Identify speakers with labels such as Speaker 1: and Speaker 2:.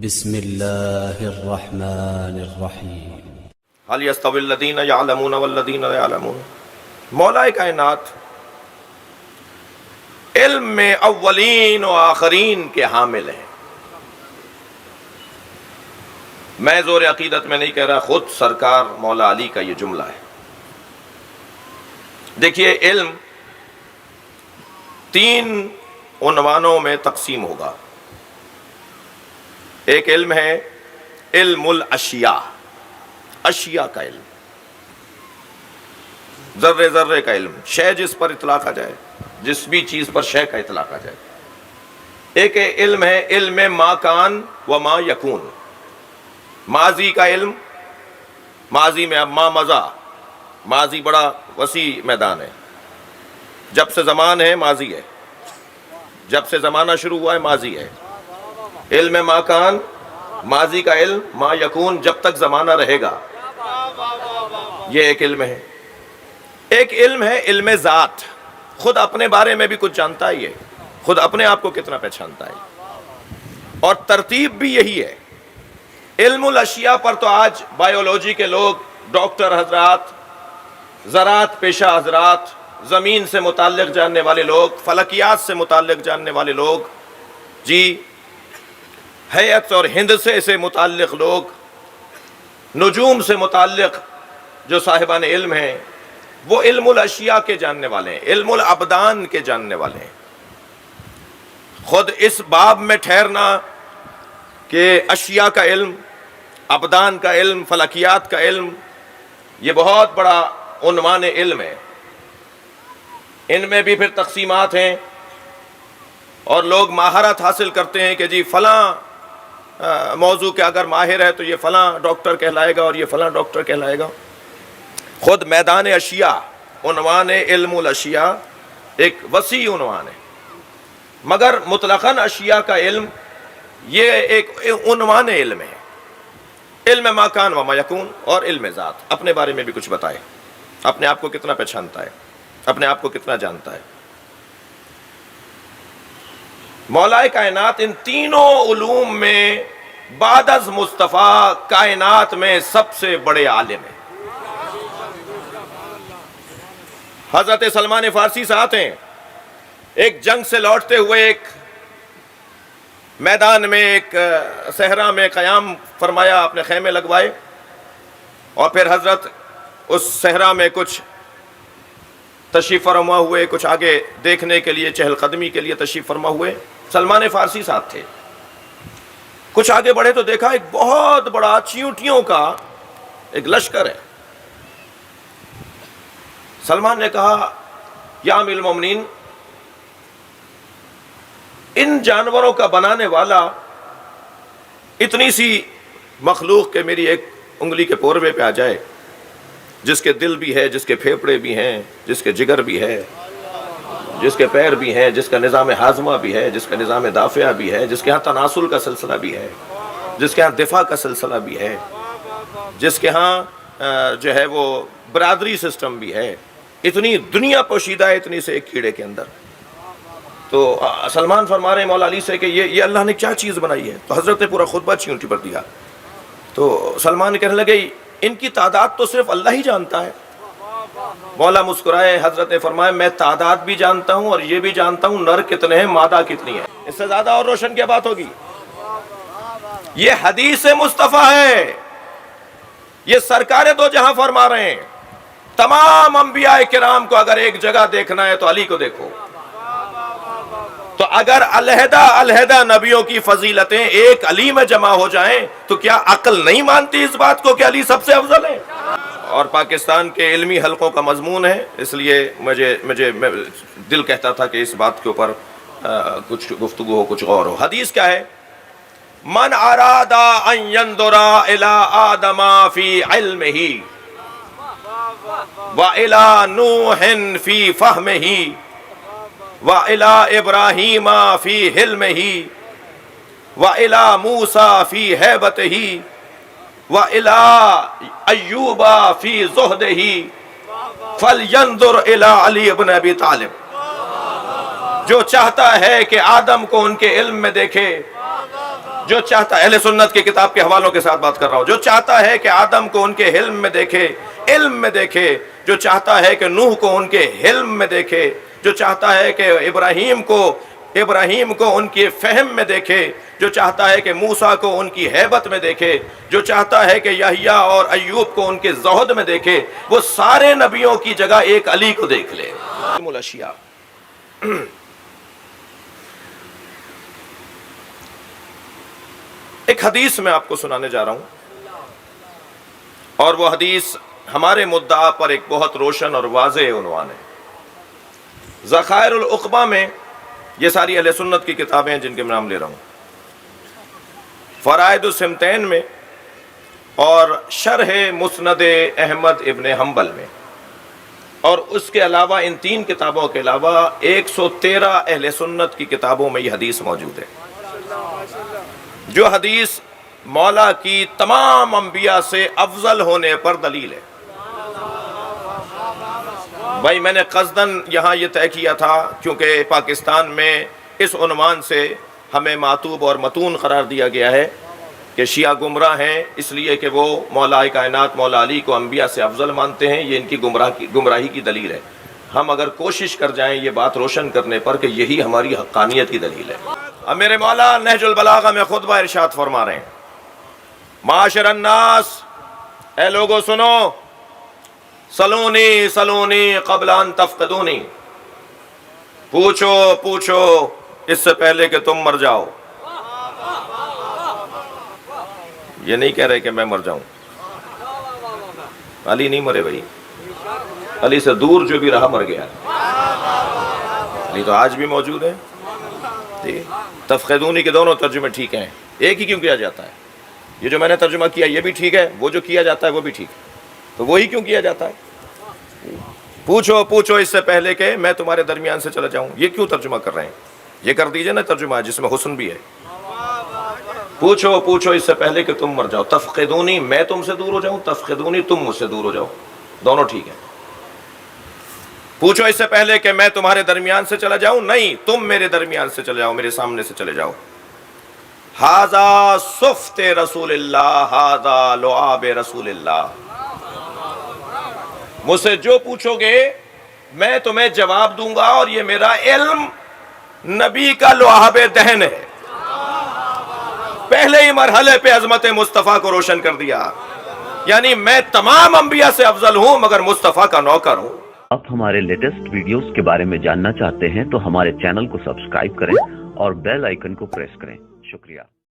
Speaker 1: بسم اللہ الرحمن الرحیم
Speaker 2: هل يستوي الذين يعلمون والذين لا يعلمون۔ مولا کائنات علم میں اولین و آخرین کے حامل ہیں۔ میں زور عقیدت میں نہیں کہہ رہا، خود سرکار مولا علی کا یہ جملہ ہے۔ دیکھیے، علم تین عنوانوں میں تقسیم ہوگا۔ ایک علم ہے علم الاشیاء، اشیاء کا علم، ذرے ذرے کا علم، شے جس پر اطلاق آ جائے، جس بھی چیز پر شے کا اطلاق آ جائے۔ ایک علم ہے علم ما کان و ما یکون، ماضی کا علم، ماضی میں اب ما مضی، ماضی بڑا وسیع میدان ہے، جب سے زمان ہے ماضی ہے، جب سے زمانہ شروع ہوا ہے ماضی ہے۔ علم ما کان، ماضی کا علم، ما یکون، جب تک زمانہ رہے گا، یہ ایک علم ہے۔ ایک علم ہے علم ذات، خود اپنے بارے میں بھی کچھ جانتا ہی ہے، خود اپنے آپ کو کتنا پہچانتا ہے، اور ترتیب بھی یہی ہے۔ علم الاشیاء پر تو آج بایولوجی کے لوگ، ڈاکٹر حضرات، زراعت پیشہ حضرات، زمین سے متعلق جاننے والے لوگ، فلکیات سے متعلق جاننے والے لوگ، جی حیات اور ہندسے سے متعلق لوگ، نجوم سے متعلق جو صاحبان علم ہیں، وہ علم الاشیاء کے جاننے والے ہیں، علم الابدان کے جاننے والے ہیں۔ خود اس باب میں ٹھہرنا کہ اشیاء کا علم، ابدان کا علم، فلکیات کا علم، یہ بہت بڑا عنوان علم ہے۔ ان میں بھی پھر تقسیمات ہیں، اور لوگ مہارت حاصل کرتے ہیں کہ جی فلاں موضوع کے اگر ماہر ہے تو یہ فلاں ڈاکٹر کہلائے گا اور یہ فلاں ڈاکٹر کہلائے گا۔ خود میدان اشیاء، عنوان علم الاشیاء ایک وسیع عنوان ہے، مگر مطلقاً اشیاء کا علم یہ ایک عنوان علم ہے۔ علم ما کان و ما یکون، اور علم ذات، اپنے بارے میں بھی کچھ بتائے، اپنے آپ کو کتنا پہچانتا ہے، اپنے آپ کو کتنا جانتا ہے۔ مولا کائنات ان تینوں علوم میں بعد از مصطفیٰ کائنات میں سب سے بڑے عالم ہیں۔ حضرت سلمان فارسی ساتھ ہیں، ایک جنگ سے لوٹتے ہوئے ایک میدان میں، ایک صحرا میں قیام فرمایا، اپنے خیمے لگوائے، اور پھر حضرت اس صحرا میں کچھ تشریف فرما ہوئے، کچھ آگے دیکھنے کے لیے، چہل قدمی کے لیے تشریف فرما ہوئے۔ سلمان فارسی ساتھ تھے، کچھ آگے بڑھے تو دیکھا ایک بہت بڑا چیونٹیوں کا ایک لشکر ہے۔ سلمان نے کہا، یا امیر المومنین، ان جانوروں کا بنانے والا اتنی سی مخلوق کہ میری ایک انگلی کے پوروے پہ آ جائے، جس کے دل بھی ہے، جس کے پھیپڑے بھی ہیں، جس کے جگر بھی ہے، جس کے پیر بھی ہیں، جس کا نظام ہاضمہ بھی ہے، جس کا نظام دافعہ بھی ہے، جس کے ہاں تناسل کا سلسلہ بھی ہے، جس کے ہاں دفاع کا سلسلہ بھی ہے، جس کے ہاں جو ہے وہ برادری سسٹم بھی ہے، اتنی دنیا پوشیدہ ہے اتنی سے ایک کیڑے کے اندر۔ تو سلمان فرما رہے ہیں مولا علی سے کہ یہ اللہ نے کیا چیز بنائی ہے؟ تو حضرت نے پورا خطبہ چیونٹی پر دیا۔ تو سلمان کہنے لگے، ان کی تعداد تو صرف اللہ ہی جانتا ہے۔ مولا مسکرائے، حضرت نے فرمایا، میں تعداد بھی جانتا ہوں اور یہ بھی جانتا ہوں نر کتنے ہیں، مادہ کتنی ہے۔ اس سے زیادہ اور روشن کیا بات ہوگی؟ یہ حدیث مصطفیٰ ہے، یہ سرکار دو جہاں فرما رہے ہیں۔ تمام انبیاء کرام کو اگر ایک جگہ دیکھنا ہے تو علی کو دیکھو۔ تو اگر علیحدہ علیحدہ نبیوں کی فضیلتیں ایک علی میں جمع ہو جائیں تو کیا عقل نہیں مانتی اس بات کو کہ علی سب سے افضل ہے؟ اور پاکستان کے علمی حلقوں کا مضمون ہے، اس لیے مجھے دل کہتا تھا کہ اس بات کے اوپر کچھ گفتگو ہو، کچھ غور ہو۔ حدیث کیا ہے؟ من اراد ان ينظر الى آدم فی علمہ وَإِلَى نُوحٍ فِي فَهْمِهِ وَإِلَى إِبْرَاهِيمَ فِي حِلْمِهِ وَإِلَى مُوسَى فِي هَيْبَتِهِ وَإِلَى أَيُّوبَ فِي زُهْدِهِ فَلْيَنظُرْ إِلَى عَلِي بن ابی طالب۔ جو چاہتا ہے کہ آدم کو ان کے علم میں دیکھے، جو چاہتا ہے، اہل سنت کی کتاب کے حوالوں کے ساتھ بات کر رہا ہوں، جو چاہتا ہے کہ آدم کو ان کے حلم میں دیکھے، علم میں دیکھے، جو چاہتا ہے کہ نوح کو ان کے حلم میں دیکھے، جو چاہتا ہے کہ ابراہیم کو ان کے فہم میں دیکھے، جو چاہتا ہے کہ موسیٰ کو ان کی ہیبت میں دیکھے، جو چاہتا ہے کہ یحییٰ اور ایوب کو ان کے زہد میں دیکھے، وہ سارے نبیوں کی جگہ ایک علی کو دیکھ لے۔ الاشیاء، ایک حدیث میں آپ کو سنانے جا رہا ہوں، اور وہ حدیث ہمارے مدعا پر ایک بہت روشن اور واضح عنوان ہے۔ ذخائر العقبہ میں، یہ ساری اہل سنت کی کتابیں ہیں جن کے میں نام لے رہا ہوں، فرائد السمتین میں، اور شرح مسند احمد ابن حنبل میں، اور اس کے علاوہ ان تین کتابوں کے علاوہ 113 اہل سنت کی کتابوں میں یہ حدیث موجود ہے، جو حدیث مولا کی تمام انبیاء سے افضل ہونے پر دلیل ہے۔ بھائی میں نے قصداً یہاں یہ طے کیا تھا کیونکہ پاکستان میں اس عنوان سے ہمیں معتوب اور متون قرار دیا گیا ہے کہ شیعہ گمراہ ہیں اس لیے کہ وہ مولا کائنات مولا علی کو انبیاء سے افضل مانتے ہیں، یہ ان کی گمراہی کی دلیل ہے۔ ہم اگر کوشش کر جائیں یہ بات روشن کرنے پر کہ یہی ہماری حقانیت کی دلیل ہے۔ اب میرے مولا نہج البلاغہ میں خطبہ ارشاد فرما رہے ہیں، معاشر الناس، اے لوگو سنو، سلونی سلونی قبل ان تفقدونی، پوچھو پوچھو اس سے پہلے کہ تم مر جاؤ۔ یہ نہیں کہہ رہے کہ میں مر جاؤں، علی نہیں مرے بھائی، علی سے دور جو بھی رہا مر گیا، علی تو آج بھی موجود ہے۔ تفقدونی کے دونوں ترجمے ٹھیک ہیں، ایک ہی کیوں کیا جاتا ہے؟ یہ جو میں نے ترجمہ کیا یہ بھی ٹھیک ہے، وہ جو کیا جاتا ہے وہ بھی ٹھیک ہے، تو وہی کیوں کیا جاتا ہے؟ پوچھو پوچھو اس سے پہلے کہ میں تمہارے درمیان سے چلا جاؤں، یہ کیوں ترجمہ کر رہے ہیں؟ یہ کر دیجئے نا ترجمہ جس میں حسن بھی ہے، پوچھو پوچھو اس سے پہلے کہ تم مر جاؤ۔ تفقدونی میں تم سے دور ہو جاؤں، تفقدونی تم مجھ سے دور ہو جاؤ، دونوں ٹھیک ہیں۔ پوچھو اس سے پہلے کہ میں تمہارے درمیان سے چلا جاؤں، نہیں تم میرے درمیان سے چلے جاؤ، میرے سامنے سے چلے جاؤ۔ ھذا صفت رسول اللہ، ھذا لعاب رسول اللہ، مجھ سے جو پوچھو گے میں تمہیں جواب دوں گا، اور یہ میرا علم نبی کا لعاب دہن ہے۔ پہلے ہی مرحلے پہ عظمت مصطفیٰ کو روشن کر دیا، یعنی میں تمام انبیاء سے افضل ہوں مگر مصطفیٰ کا نوکر ہوں۔
Speaker 3: آپ ہمارے لیٹسٹ ویڈیوز کے بارے میں جاننا چاہتے ہیں تو ہمارے چینل کو سبسکرائب کریں اور بیل آئیکن کو پریس کریں۔ شکریہ۔